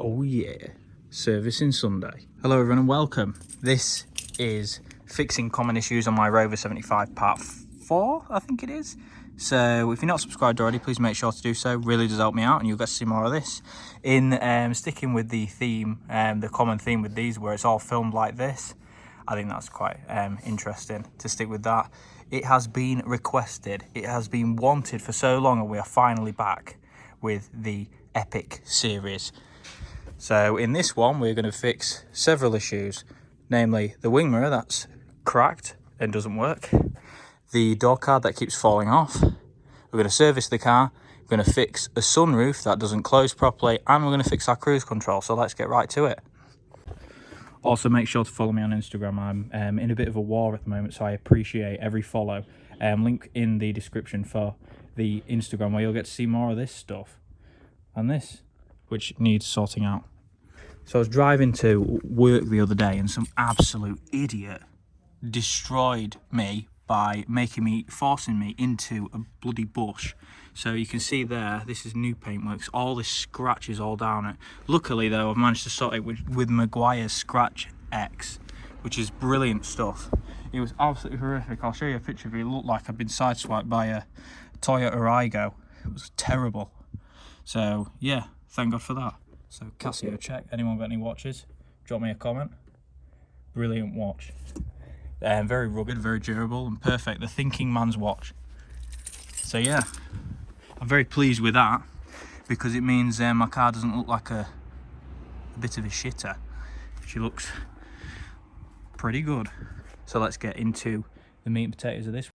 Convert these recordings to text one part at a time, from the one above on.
Oh yeah, servicing Sunday. Hello everyone and welcome. This is fixing common issues on my Rover 75 part 4, I think it is. So if you're not subscribed already, please make sure to do so. Really does help me out and you'll get to see more of this. In sticking with the theme, the common theme with these where it's all filmed like this, I think that's quite interesting to stick with that. It has been requested, it has been wanted for so long, and we are finally back with the Epic series. So in this one, we're going to fix several issues, namely the wing mirror that's cracked and doesn't work, the door card that keeps falling off, we're going to service the car, we're going to fix a sunroof that doesn't close properly, and we're going to fix our cruise control. So let's get right to it. Also, make sure to follow me on Instagram. I'm in a bit of a war at the moment, so I appreciate every follow. Link in the description for the Instagram where you'll get to see more of this stuff and this, which needs sorting out. So I was driving to work the other day and some absolute idiot destroyed me by forcing me into a bloody bush. So you can see there, this is new paintworks, all this scratches all down it. Luckily though, I've managed to sort it with Maguire's Scratch X, which is brilliant stuff. It was absolutely horrific. I'll show you a picture of it. It looked like I'd been sideswiped by a Toyota Aygo. It was terrible. So yeah, thank God for that. So Casio check. Anyone got any watches? Drop me a comment. Brilliant watch. Very rugged, very durable and perfect. The thinking man's watch. So yeah, I'm very pleased with that because it means my car doesn't look like a bit of a shitter. She looks pretty good. So let's get into the meat and potatoes of this.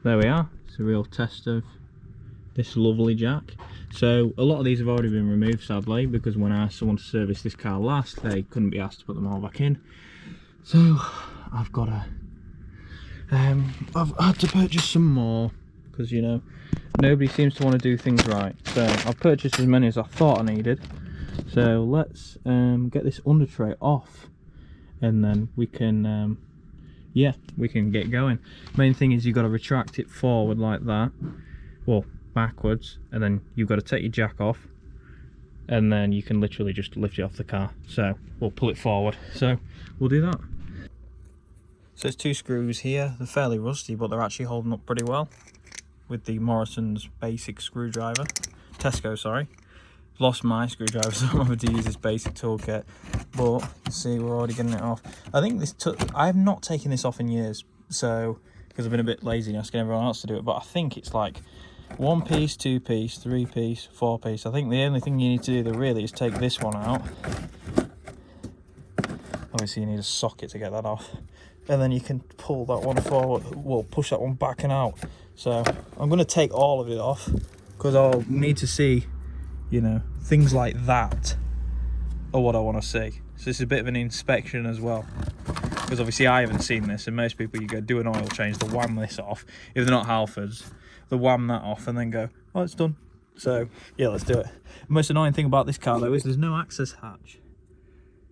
There we are, it's a real test of this lovely jack. So a lot of these have already been removed sadly, because when I asked someone to service this car last, they couldn't be asked to put them all back in. So I've got to, I've had to purchase some more, because you know, nobody seems to want to do things right. So I've purchased as many as I thought I needed. So let's get this under tray off, and then we can yeah, we can get going. Main thing is you've got to retract it forward like that, well backwards, and then you've got to take your jack off, and then you can literally just lift it off the car. So we'll pull it forward, so we'll do that. So there's two screws here. They're fairly rusty, but they're actually holding up pretty well with the Morrison's basic screwdriver. Tesco, sorry. Lost my screwdriver, so I'm having to use this basic toolkit. But see, we're already getting it off. I think this I have not taken this off in years, so because I've been a bit lazy and asking everyone else to do it. But I think it's like 1 piece, 2 piece, 3 piece, 4 piece. I think the only thing you need to do there really is take this one out. Obviously, you need a socket to get that off, and then you can pull that one forward. Well, push that one back and out. So I'm going to take all of it off because I'll need to see, you know, things like that are what I want to see. So this is a bit of an inspection as well, because obviously I haven't seen this, and most people, you go do an oil change, they'll wham this off. If they're not Halfords, they'll wham that off and then go, oh, it's done. So yeah, let's do it. The most annoying thing about this car though is there's no access hatch.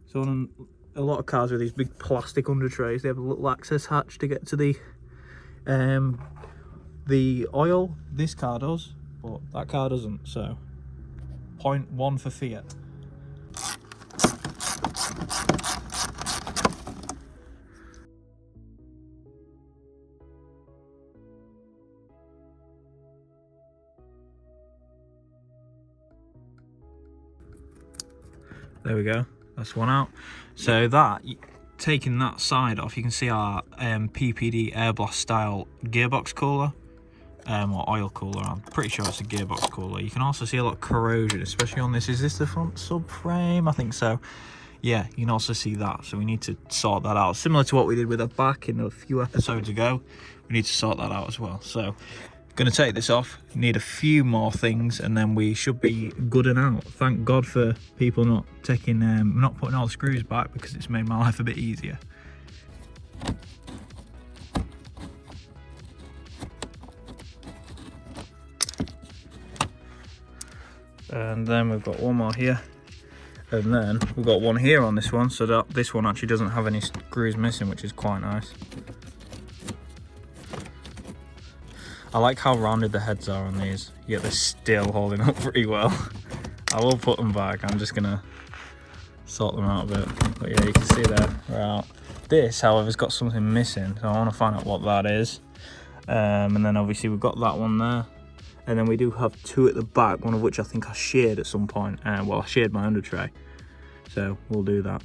So on a lot of cars with these big plastic under trays, they have a little access hatch to get to the oil. This car does, but that car doesn't. So 0.1 for Fiat. There we go, that's one out. So that, taking that side off, you can see our PPD Air Blast style gearbox cooler, or oil cooler. I'm pretty sure it's a gearbox cooler. You can also see a lot of corrosion, especially on this. Is this the front subframe? I think so. Yeah, you can also see that. So we need to sort that out. Similar to what we did with the back in a few episodes ago, we need to sort that out as well. So going to take this off, need a few more things, and then we should be good and out. Thank God for people not taking not putting all the screws back, because it's made my life a bit easier. And then we've got one more here. And then we've got one here on this one, so that this one actually doesn't have any screws missing, which is quite nice. I like how rounded the heads are on these, yet they're still holding up pretty well. I will put them back, I'm just gonna sort them out a bit. But yeah, you can see there, we're out. This, however, has got something missing, so I want to find out what that is. And then obviously we've got that one there. And then we do have two at the back, one of which I think I sheared at some point. Well, I sheared my under tray, so we'll do that.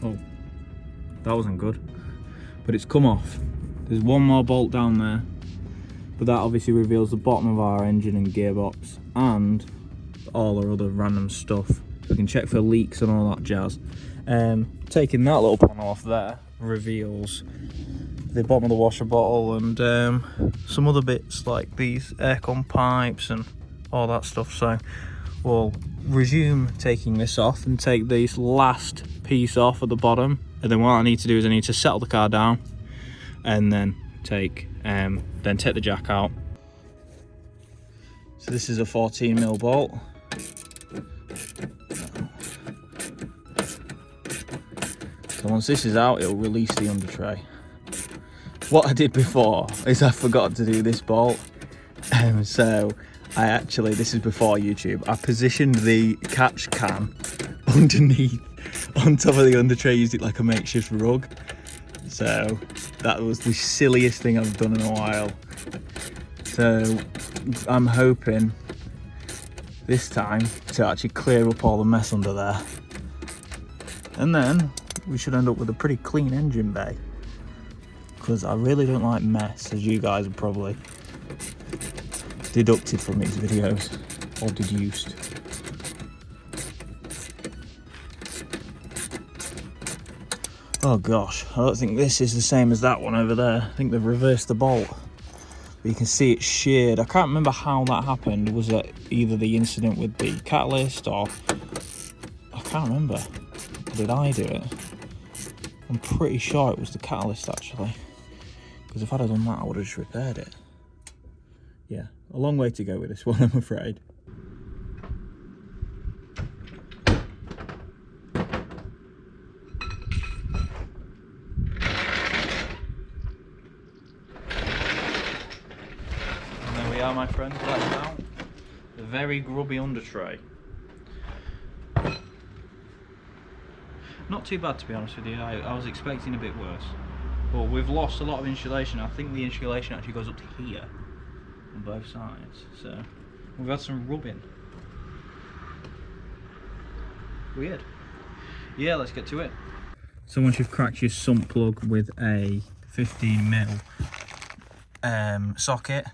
Oh, that wasn't good, but it's come off. There's one more bolt down there, but that obviously reveals the bottom of our engine and gearbox and all our other random stuff. So we can check for leaks and all that jazz. Taking that little panel off there reveals the bottom of the washer bottle and some other bits like these aircon pipes and all that stuff. So we'll resume taking this off and take this last piece off at the bottom, and then what I need to do is I need to settle the car down and then take the jack out. So this is a 14mm bolt. So once this is out, it'll release the under tray. What I did before is I forgot to do this bolt. So I actually, this is before YouTube, I positioned the catch can underneath, on top of the under tray, used it like a makeshift rug. So that was the silliest thing I've done in a while. So I'm hoping this time to actually clear up all the mess under there. And then we should end up with a pretty clean engine bay, because I really don't like mess, as you guys have probably deducted from these videos, or deduced. Oh gosh, I don't think this is the same as that one over there. I think they've reversed the bolt. But you can see it's sheared. I can't remember how that happened. Was it either the incident with the catalyst, or I can't remember. Or did I do it? I'm pretty sure it was the catalyst actually, because if I'd have done that I would have just repaired it. Yeah, a long way to go with this one, I'm afraid. And there we are, my friends, that's out. The very grubby under tray. Not too bad, to be honest with you. I was expecting a bit worse, but we've lost a lot of insulation. I think the insulation actually goes up to here on both sides, so we've had some rubbing. Weird. Yeah, let's get to it. So once you've cracked your sump plug with a 15mm socket,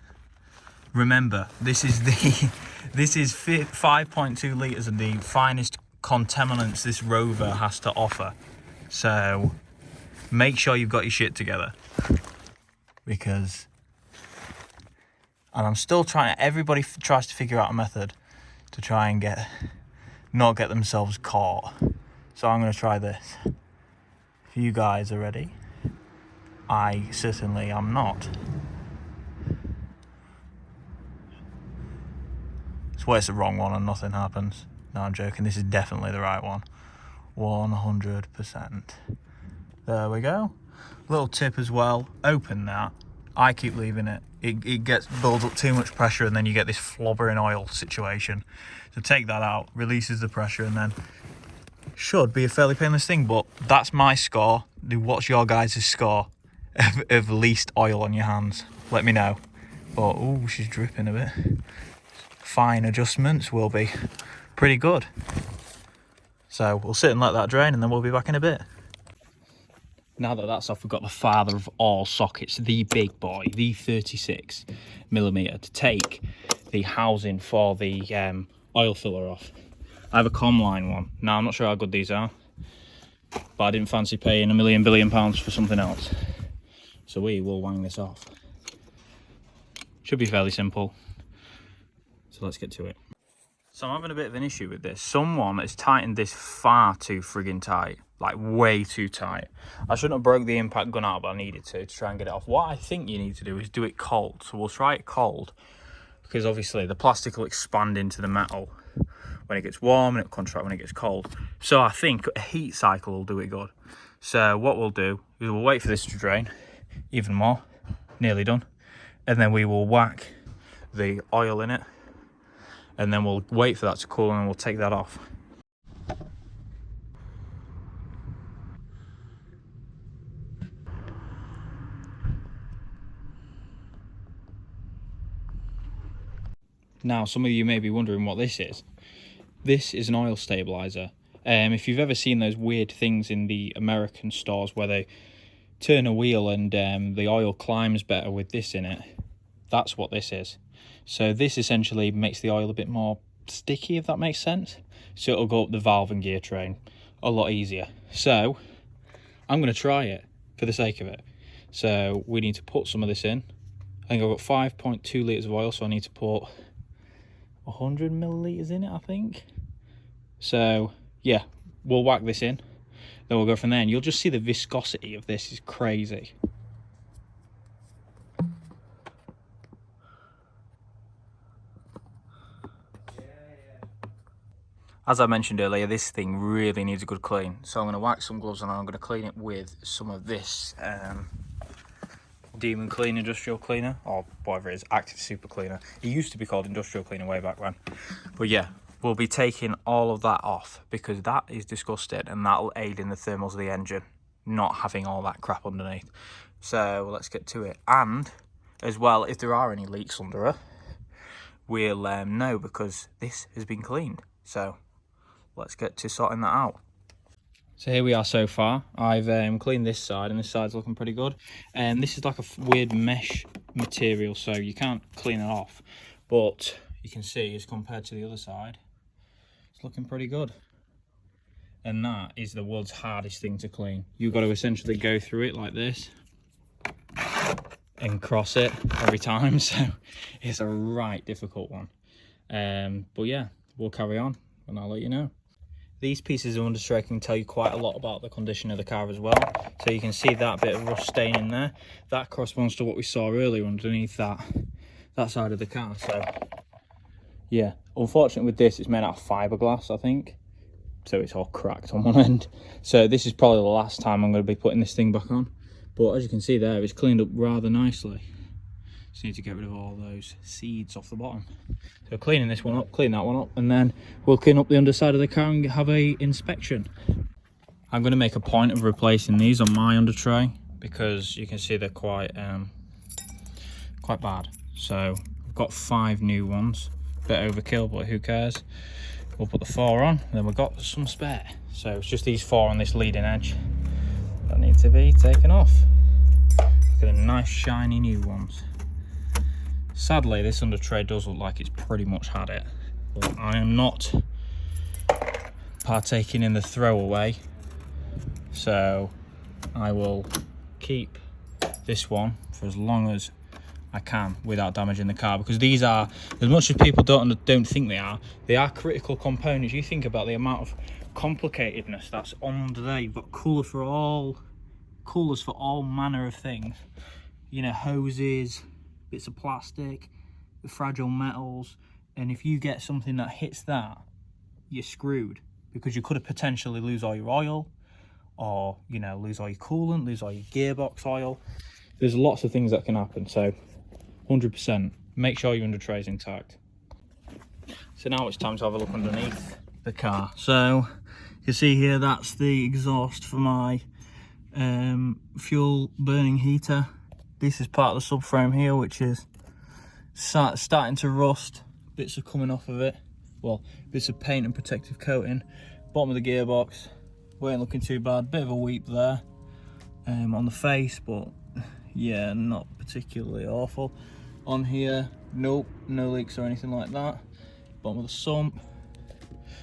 remember this is 5.2 litres of the finest contaminants this Rover has to offer. So make sure you've got your shit together, because, and I'm still trying, everybody tries to figure out a method to try and not get themselves caught. So I'm going to try this. If you guys are ready, I certainly am not. Swear it's the wrong one and nothing happens. No, I'm joking, this is definitely the right one. 100%. There we go. Little tip as well, open that. I keep leaving it. It builds up too much pressure, and then you get this flobbering oil situation. So take that out, releases the pressure, and then should be a fairly painless thing. But that's my score. What's your guys' score of least oil on your hands? Let me know. But oh, she's dripping a bit. Fine adjustments will be pretty good. So we'll sit and let that drain, and then we'll be back in a bit. Now that that's off, we've got the father of all sockets, the big boy, the 36mm, to take the housing for the oil filler off. I have a Comline one. Now, I'm not sure how good these are, but I didn't fancy paying £1 billion for something else. So we will wang this off. Should be fairly simple. So let's get to it. So I'm having a bit of an issue with this. Someone has tightened this far too friggin' tight. like way too tight. I shouldn't have broke the impact gun out, but I needed to try and get it off. What I think you need to do is do it cold. So we'll try it cold, because obviously the plastic will expand into the metal when it gets warm, and it'll contract when it gets cold. So I think a heat cycle will do it good. So what we'll do is we'll wait for this to drain even more, nearly done, and then we will whack the oil in it, and then we'll wait for that to cool, and we'll take that off. Now, some of you may be wondering what this is. This is an oil stabilizer. If you've ever seen those weird things in the American stores where they turn a wheel and the oil climbs better with this in it, that's what this is. So this essentially makes the oil a bit more sticky, if that makes sense. So it'll go up the valve and gear train a lot easier. So I'm going to try it for the sake of it. So we need to put some of this in. I think I've got 5.2 litres of oil, so I need to put 100 millilitres in it, I think. So yeah, we'll whack this in, then we'll go from there, and you'll just see the viscosity of this is crazy. As I mentioned earlier, this thing really needs a good clean, so I'm going to whack some gloves on and I'm going to clean it with some of this Demon Clean industrial cleaner, or whatever it is, active super cleaner. It used to be called industrial cleaner way back when. But yeah, we'll be taking all of that off, because that is disgusting, and that'll aid in the thermals of the engine, not having all that crap underneath. So let's get to it. And as well, if there are any leaks under it, we'll know, because this has been cleaned. So let's get to sorting that out. So here we are so far. I've cleaned this side, and this side's looking pretty good. And this is like a weird mesh material, so you can't clean it off. But you can see, as compared to the other side, it's looking pretty good. And that is the world's hardest thing to clean. You've got to essentially go through it like this and cross it every time. So it's a right difficult one. But yeah, we'll carry on and I'll let you know. These pieces of underspray can tell you quite a lot about the condition of the car as well. So you can see that bit of rust stain in there. That corresponds to what we saw earlier underneath that side of the car. So yeah, unfortunately with this, it's made out of fiberglass, I think. So it's all cracked on one end. So this is probably the last time I'm going to be putting this thing back on. But as you can see there, it's cleaned up rather nicely. Just need to get rid of all those seeds off the bottom. So cleaning this one up, clean that one up, and then we'll clean up the underside of the car and have a inspection. I'm going to make a point of replacing these on my under tray, because you can see they're quite bad. So I've got 5 new ones. Bit overkill, but who cares? We'll put the 4 on, then we've got some spare. So it's just these 4 on this leading edge that need to be taken off. Look at the nice shiny new ones. Sadly, this under tray does look like it's pretty much had it, but I am not partaking in the throwaway, so I will keep this one for as long as I can without damaging the car, because these are, as much as people don't think they are critical components. You think about the amount of complicatedness that's under there. You've got coolers for all manner of things, you know, hoses, bits of plastic, fragile metals, and if you get something that hits that, you're screwed, because you could have potentially lose all your oil, or, you know, lose all your coolant, lose all your gearbox oil. There's lots of things that can happen. So 100% make sure your under tray is intact. So now it's time to have a look underneath the car. So you can see here, that's the exhaust for my fuel burning heater. This is part of the subframe here, which is starting to rust. Bits are coming off of it. Well, bits of paint and protective coating. Bottom of the gearbox, weren't looking too bad. Bit of a weep there on the face, but yeah, not particularly awful. On here, nope, no leaks or anything like that. Bottom of the sump.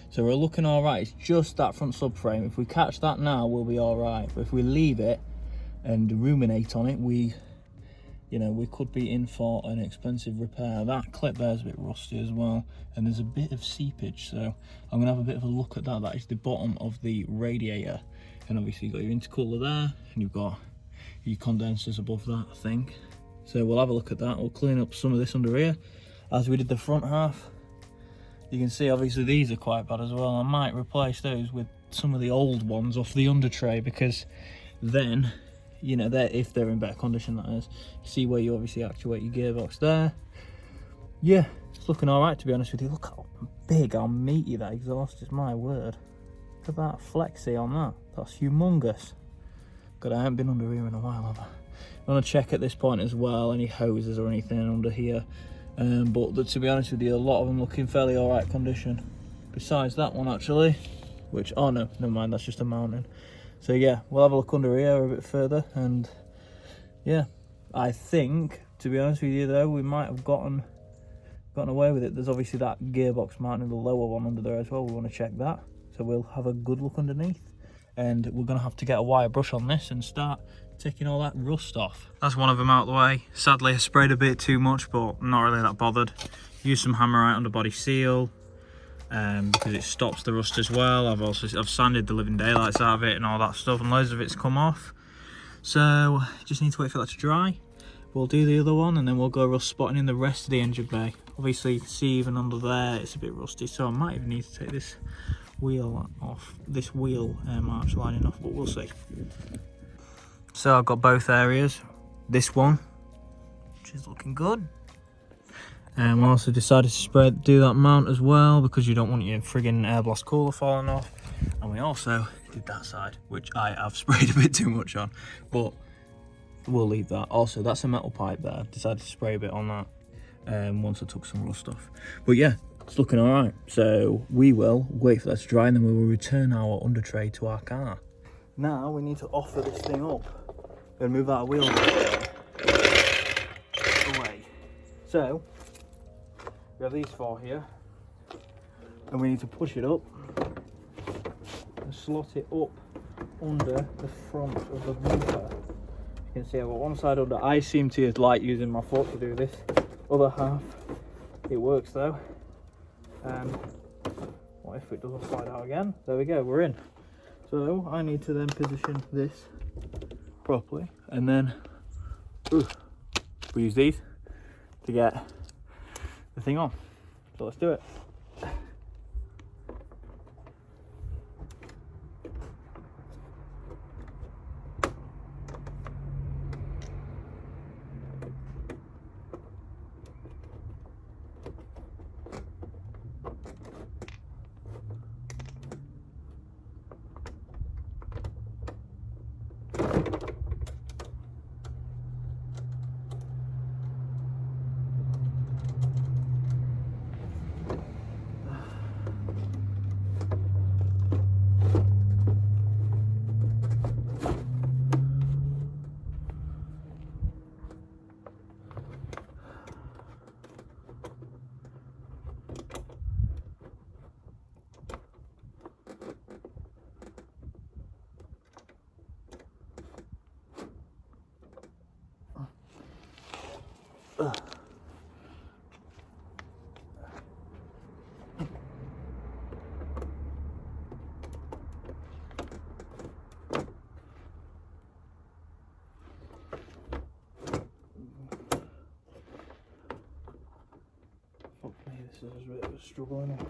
So we're looking all right. It's just that front subframe. If we catch that now, we'll be all right. But if we leave it and ruminate on it, we you know, we could be in for an expensive repair. That clip there is a bit rusty as well, and there's a bit of seepage, so I'm gonna have a bit of a look at that. That is the bottom of the radiator, and obviously you've got your intercooler there, and you've got your condensers above that, I think. So we'll have a look at that. We'll clean up some of this under here as we did the front half. You can see obviously these are quite bad as well. I might replace those with some of the old ones off the under tray, because then, you know, if they're in better condition, that is. You see where you obviously actuate your gearbox there. Yeah, it's looking all right, to be honest with you. Look how big, how meaty that exhaust is, my word. Look at that flexi on that. That's humongous. God, I haven't been under here in a while, have I? I want to check at this point as well, any hoses or anything under here. But to be honest with you, a lot of them look in fairly all right condition. Besides that one, actually, which, oh no, never mind, that's just a mounting. So yeah, we'll have a look under here a bit further, and yeah, I think, to be honest with you though, we might have gotten away with it. There's obviously that gearbox mounting, the lower one under there as well. We want to check that, so we'll have a good look underneath, and we're gonna have to get a wire brush on this and start taking all that rust off. That's one of them out of the way. Sadly, I sprayed a bit too much, but I'm not really that bothered. Use some Hammerite underbody seal, because it stops the rust as well. I've sanded the living daylights out of it and all that stuff, and loads of it's come off. So just need to wait for that to dry. We'll do the other one, and then we'll go rust spotting in the rest of the engine bay. Obviously you can see even under there it's a bit rusty, so I might even need to take this wheel off, this wheel march lining off, but we'll see. So I've got both areas. This one, which is looking good. And we also decided to do that mount as well, because you don't want your friggin' air blast cooler falling off. And we also did that side, which I have sprayed a bit too much on, but we'll leave that. Also, that's a metal pipe there. I decided to spray a bit on that once I took some rust off. But yeah, it's looking all right. So we will wait for that to dry, and then we will return our under tray to our car. Now we need to offer this thing up and move that wheel away. So we have these four here, and we need to push it up and slot it up under the front of the bumper. You can see I've got one side under. I seem to like using my foot to do this. Other half, it works though. What if it doesn't slide out again? There we go, we're in. So I need to then position this properly, and then we use these to get the thing on. So let's do it. This is a bit of a struggle, isn't it?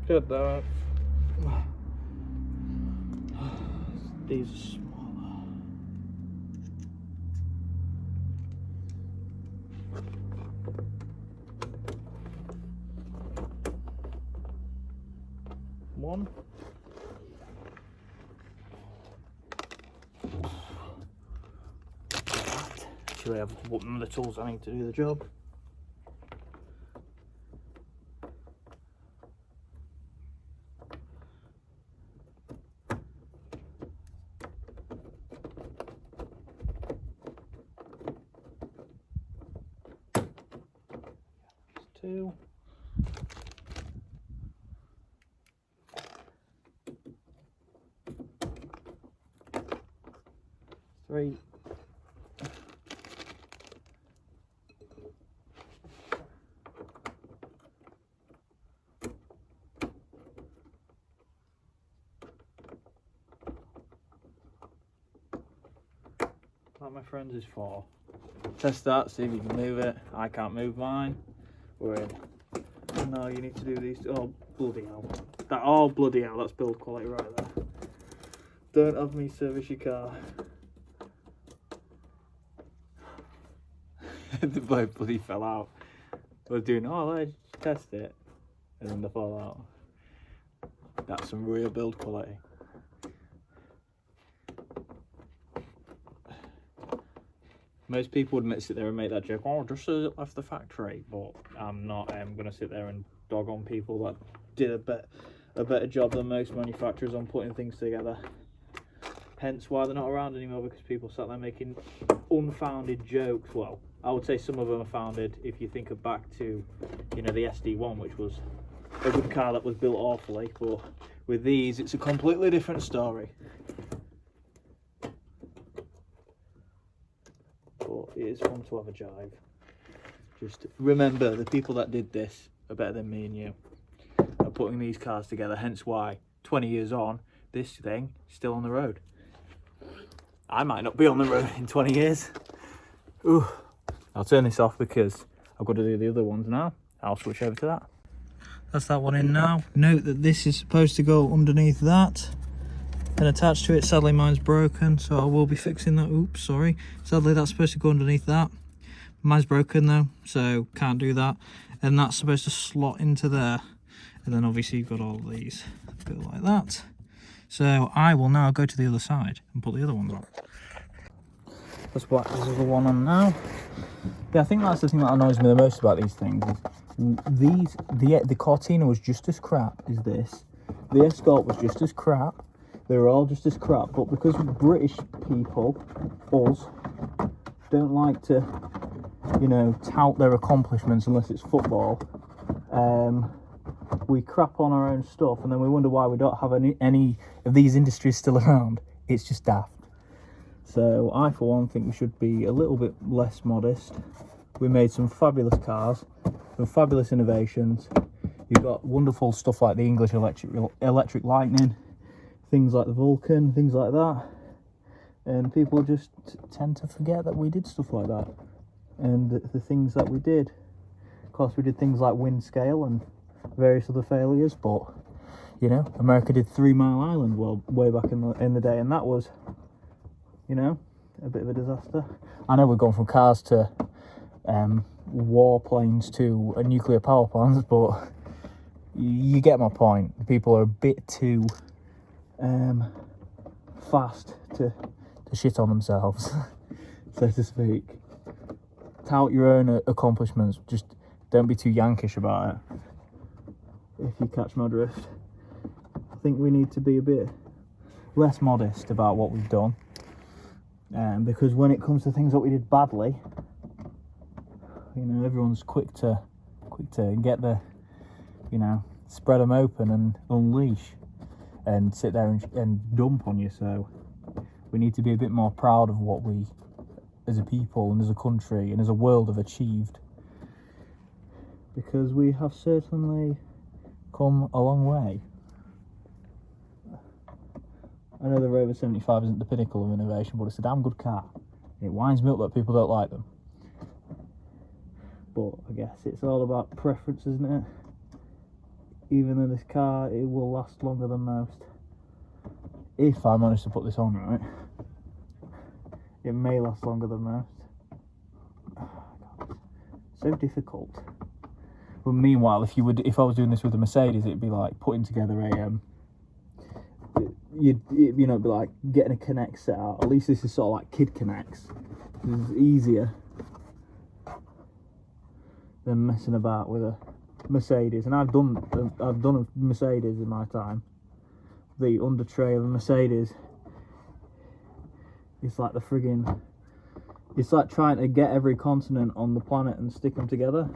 Good though. These are smaller. One. Literally, I've bought the tools I need to do the job. Two. 3. Like my friends is 4. Test that, see if you can move it. I can't move mine. We're in. No, you need to do these. Oh, bloody hell. Oh, bloody hell, that's build quality right there. Don't have me service your car. The boat bloody fell out. I was doing, oh, let's test it. And then they fall out. That's some real build quality. Most people would sit there and make that joke, oh, just as it left the factory, but I'm not. I'm going to sit there and dog on people that did a better job than most manufacturers on putting things together. Hence why they're not around anymore, because people sat there making unfounded jokes. Well, I would say some of them are founded if you think of back to, you know, the SD1, which was a good car that was built awfully, but with these, it's a completely different story. But it is fun to have a jive. Just remember, the people that did this are better than me and you are putting these cars together, hence why 20 years on, this thing is still on the road. I might not be on the road in 20 years. Ooh. I'll turn this off because I've got to do the other ones now. I'll switch over to that. That's that one in now. Note that this is supposed to go underneath that and attached to it. Sadly, mine's broken, so I will be fixing that. Oops, sorry. Sadly, that's supposed to go underneath that. Mine's broken though, so can't do that. And that's supposed to slot into there. And then obviously you've got all of these built like that. So I will now go to the other side and put the other ones on. Let's whack this other one on now. Yeah, I think that's the thing that annoys me the most about these things. Is the Cortina was just as crap as this. The Escort was just as crap. They were all just as crap. But because British people, us, don't like to, you know, tout their accomplishments unless it's football, we crap on our own stuff and then we wonder why we don't have any of these industries still around. It's just daft. So I, for one, think we should be a little bit less modest. We made some fabulous cars, some fabulous innovations. You've got wonderful stuff like the English electric Lightning, things like the Vulcan, things like that. And people just tend to forget that we did stuff like that. And the things that we did. Of course, we did things like wind scale and various other failures, but, you know, America did 3 Mile Island well way back in the day, and that was, you know, a bit of a disaster. I know we've gone from cars to warplanes to nuclear power plants, but you get my point. People are a bit too fast to shit on themselves, so to speak. Tout your own accomplishments, just don't be too yankish about it, if you catch my drift. I think we need to be a bit less modest about what we've done. Because when it comes to things that we did badly, you know, everyone's quick to get the, you know, spread them open and unleash and sit there and dump on you. So we need to be a bit more proud of what we, as a people and as a country and as a world, have achieved, because we have certainly come a long way. I know the Rover 75 isn't the pinnacle of innovation, but it's a damn good car. It winds me up that people don't like them. But I guess it's all about preference, isn't it? Even though this car, it will last longer than most. If I manage to put this on right, it may last longer than most. Oh, God, it's so difficult. But meanwhile, if I was doing this with a Mercedes, it'd be like putting together a you know, it'd be like getting a Connect set out. At least this is sort of like Kid Connects. It's easier than messing about with a Mercedes, and I've done a Mercedes in my time. The under tray of a Mercedes, it's like the friggin', it's like trying to get every continent on the planet and stick them together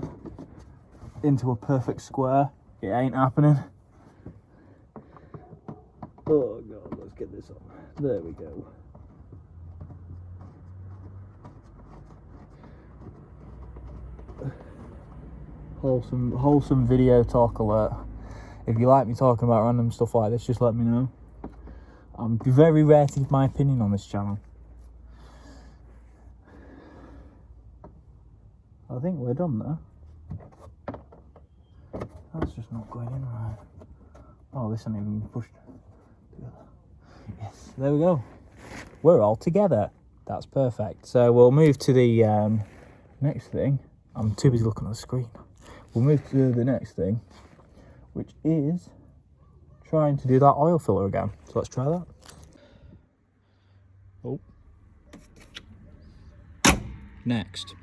into a perfect square. It ain't happening. Oh god, let's get this on. There we go. Wholesome video talk alert. If you like me talking about random stuff like this, just let me know. I'm very rare to give my opinion on this channel. I think we're done there. That's just not going in right. Oh, this isn't even pushed together. Yes, there we go. We're all together. That's perfect. So we'll move to the next thing. I'm too busy looking at the screen. We'll move to the next thing, which is trying to do that oil filler again. So let's try that. Oh. Next.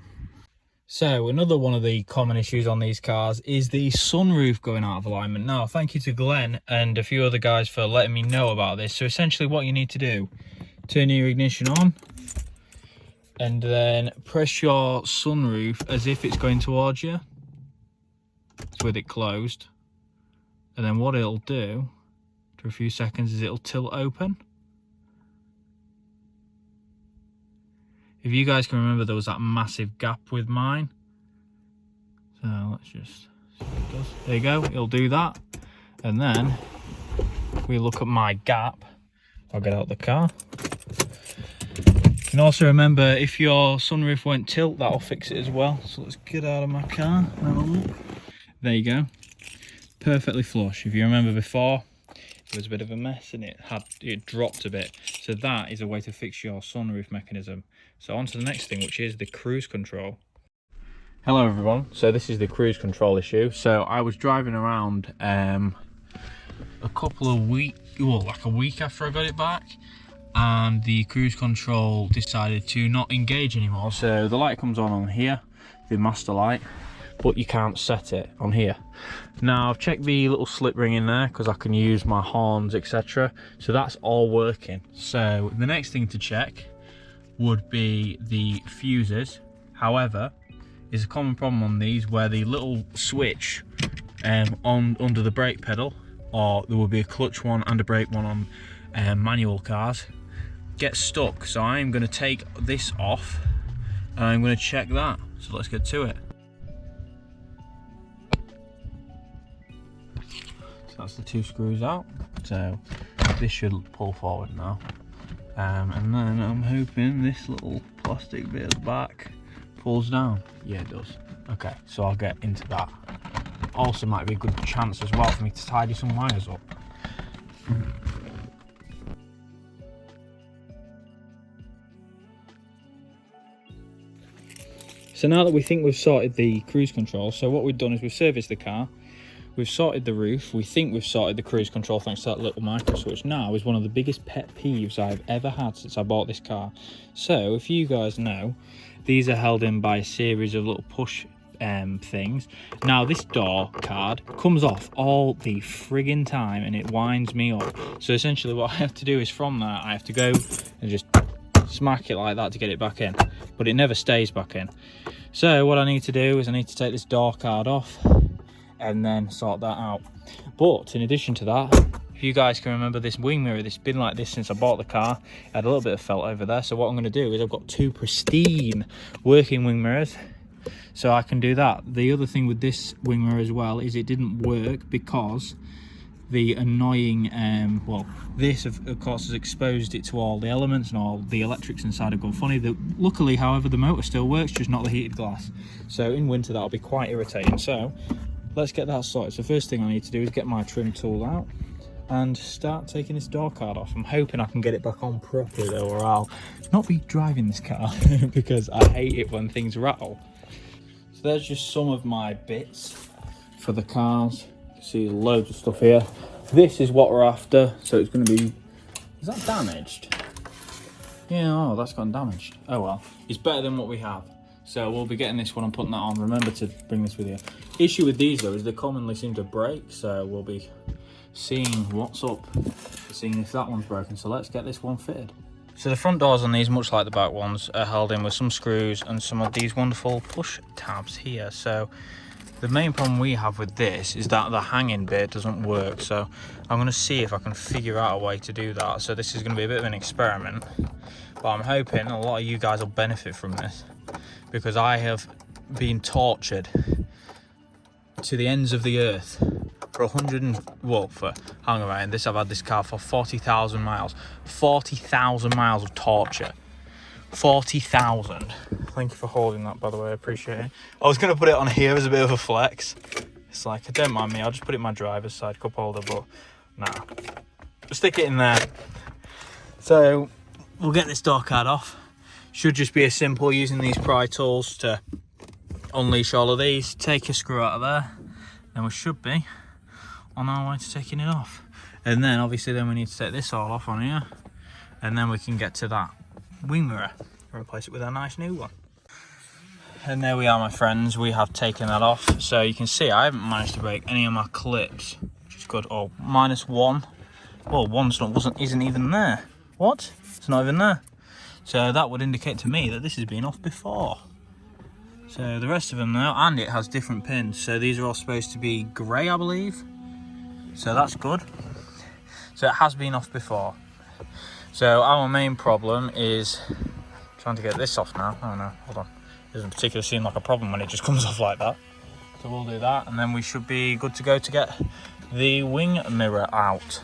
So another one of the common issues on these cars is the sunroof going out of alignment. Now, thank you to Glenn and a few other guys for letting me know about this. So essentially what you need to do, turn your ignition on and then press your sunroof as if it's going towards you. It's with it closed. And then what it'll do for a few seconds is it'll tilt open. If you guys can remember, there was that massive gap with mine. So let's just see what it does. There you go, it'll do that. And then if we look at my gap, I'll get out of the car. You can also remember, if your sunroof won't tilt, that'll fix it as well. So let's get out of my car and have a look. There you go, perfectly flush. If you remember before, it was a bit of a mess and it dropped a bit. So that is a way to fix your sunroof mechanism. So on to the next thing, which is the cruise control. Hello everyone, so this is the cruise control issue. So I was driving around a week after I got it back, and the cruise control decided to not engage anymore. So the light comes on here, the master light, but you can't set it on here. Now I've checked the little slip ring in there because I can use my horns, etc. So that's all working. So the next thing to check would be the fuses. However, there's a common problem on these where the little switch under the brake pedal, or there will be a clutch one and a brake one on manual cars, gets stuck. So I'm going to take this off and I'm going to check that. So let's get to it. That's the two screws out, so this should pull forward now, and then I'm hoping this little plastic bit at the back pulls down. Yeah, it does. Okay, so I'll get into that. Also might be a good chance as well for me to tidy some wires up. So now that we think we've sorted the cruise control, so what we've done is we've serviced the car, we've sorted the roof, we think we've sorted the cruise control thanks to that little micro switch. Now is one of the biggest pet peeves I've ever had since I bought this car. So if you guys know, these are held in by a series of little push things. Now this door card comes off all the friggin' time and it winds me up. So essentially what I have to do is from that I have to go and just smack it like that to get it back in, but it never stays back in. So what I need to do is I need to take this door card off and then sort that out. But in addition to that, if you guys can remember this wing mirror, it's been like this since I bought the car. I had a little bit of felt over there, so what I'm going to do is I've got two pristine working wing mirrors, so I can do that. The other thing with this wing mirror as well is it didn't work because the annoying this of course has exposed it to all the elements, and all the electrics inside have gone funny. Luckily, however, the motor still works, just not the heated glass. So in winter that'll be quite irritating. So let's get that sorted. So first thing I need to do is get my trim tool out and start taking this door card off. I'm hoping I can get it back on properly though, or I'll not be driving this car because I hate it when things rattle. So there's just some of my bits for the cars. You can see loads of stuff here. This is what we're after. So it's going to be, is that damaged? Yeah, oh, that's gotten damaged. Oh well, it's better than what we have. So we'll be getting this one and putting that on. Remember to bring this with you. Issue with these though is they commonly seem to break, so we'll be seeing what's up, seeing if that one's broken. So let's get this one fitted. So the front doors on these, much like the back ones, are held in with some screws and some of these wonderful push tabs here. So the main problem we have with this is that the hanging bit doesn't work. So I'm going to see if I can figure out a way to do that. So this is going to be a bit of an experiment, but I'm hoping a lot of you guys will benefit from this, because I have been tortured to the ends of the earth for hang around this. I've had this car for 40,000 miles. 40,000 miles of torture. 40,000. Thank you for holding that, by the way, I appreciate it. I was going to put it on here as a bit of a flex. It's like, don't mind me, I'll just put it in my driver's side cup holder, but nah. Stick it in there. So we'll get this door card off. Should just be as simple using these pry tools to unleash all of these, take a screw out of there, and we should be on our way to taking it off. And then obviously then we need to take this all off on here, and then we can get to that wing mirror and replace it with a nice new one. And there we are, my friends, we have taken that off. So you can see I haven't managed to break any of my clips, which is good. Oh, -1. Well, one's isn't even there. What? It's not even there. So that would indicate to me that this has been off before. So the rest of them now, and it has different pins. So these are all supposed to be grey, I believe. So that's good. So it has been off before. So our main problem is trying to get this off now. Oh no, hold on. It doesn't particularly seem like a problem when it just comes off like that. So we'll do that, and then we should be good to go to get the wing mirror out.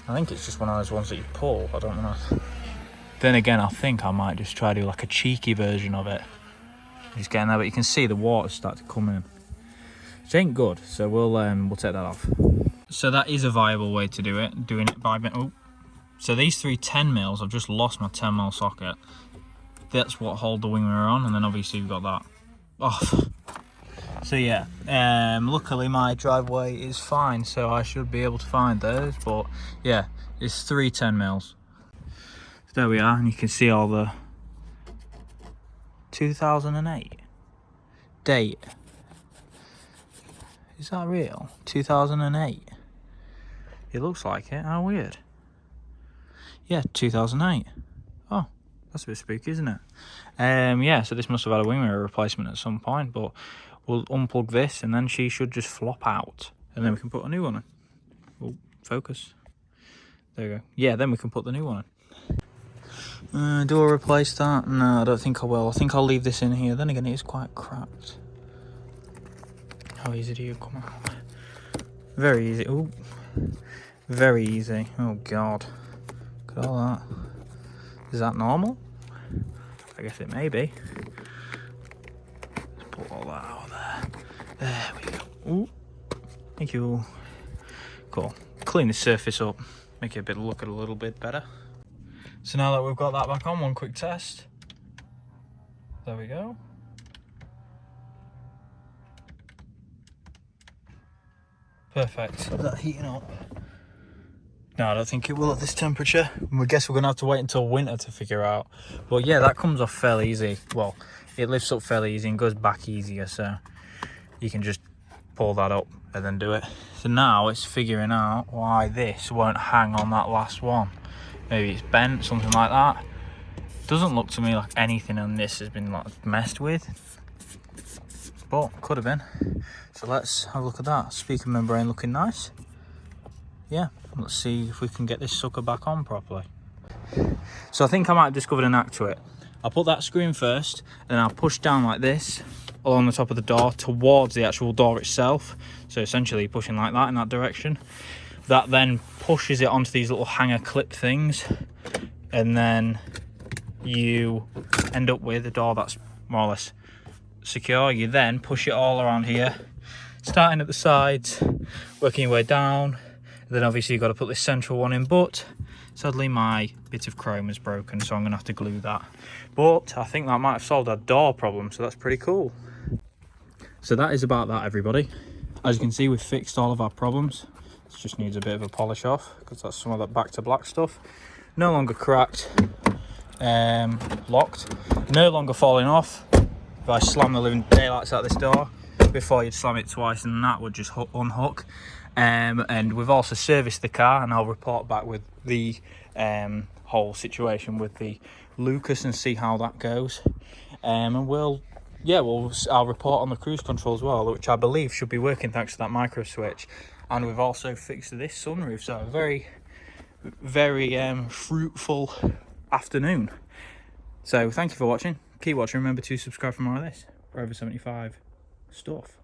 I think it's just one of those ones that you pull, I don't know. Then again, I think I might just try to do like a cheeky version of it. Just getting there, but you can see the water start to come in. Which ain't good, so we'll take that off. So that is a viable way to do it, doing it by... Oh. So these three 10mm, I've just lost my 10mm socket. That's what hold the wing mirror on, and then obviously you've got that off. So yeah, luckily my driveway is fine, so I should be able to find those, but yeah, it's three 10mm. There we are, and you can see all the 2008 date. Is that real? 2008. It looks like it. How weird. Yeah, 2008. Oh, that's a bit spooky, isn't it? Yeah, so this must have had a wing mirror replacement at some point, but we'll unplug this and then she should just flop out, and then we can put a new one in. Oh, focus. There you go. Yeah, then we can put the new one in. Do I replace that? No, I don't think I will. I think I'll leave this in here. Then again, it is quite cracked. How easy do you come out? Very easy. Oh, very easy. Oh God, look at all that. Is that normal? I guess it may be. Let's pull all that out of there. There we go. Ooh, thank you. Cool. Clean the surface up, make it look a little bit better. So now that we've got that back on, one quick test. There we go. Perfect. Is that heating up? No, I don't think it will at this temperature. I guess we're going to have to wait until winter to figure out. But yeah, that comes off fairly easy. Well, it lifts up fairly easy and goes back easier, so you can just pull that up and then do it. So now it's figuring out why this won't hang on that last one. Maybe it's bent, something like that. Doesn't look to me like anything on this has been like messed with, but could have been. So let's have a look at that. Speaker membrane looking nice. Yeah, let's see if we can get this sucker back on properly. So I think I might have discovered a knack to it. I'll put that screw in first, then I'll push down like this along the top of the door towards the actual door itself. So essentially pushing like that in that direction. That then pushes it onto these little hanger clip things, and then you end up with a door that's more or less secure. You then push it all around here, starting at the sides, working your way down, and then obviously you've got to put this central one in, but sadly my bit of chrome is broken, so I'm going to have to glue that. But I think that might have solved our door problem, so that's pretty cool. So that is about that, everybody. As you can see, we've fixed all of our problems. It just needs a bit of a polish off because that's some of that back to black stuff. No longer cracked. locked, no longer falling off. If I slam the living daylights out this door, before you'd slam it twice and that would just unhook. And we've also serviced the car, and I'll report back with the whole situation with the Lucas and see how that goes. And I'll report on the cruise control as well, which I believe should be working thanks to that micro switch. And we've also fixed this sunroof, so a very, very fruitful afternoon. So thank you for watching. Keep watching. Remember to subscribe for more of this Rover 75 stuff.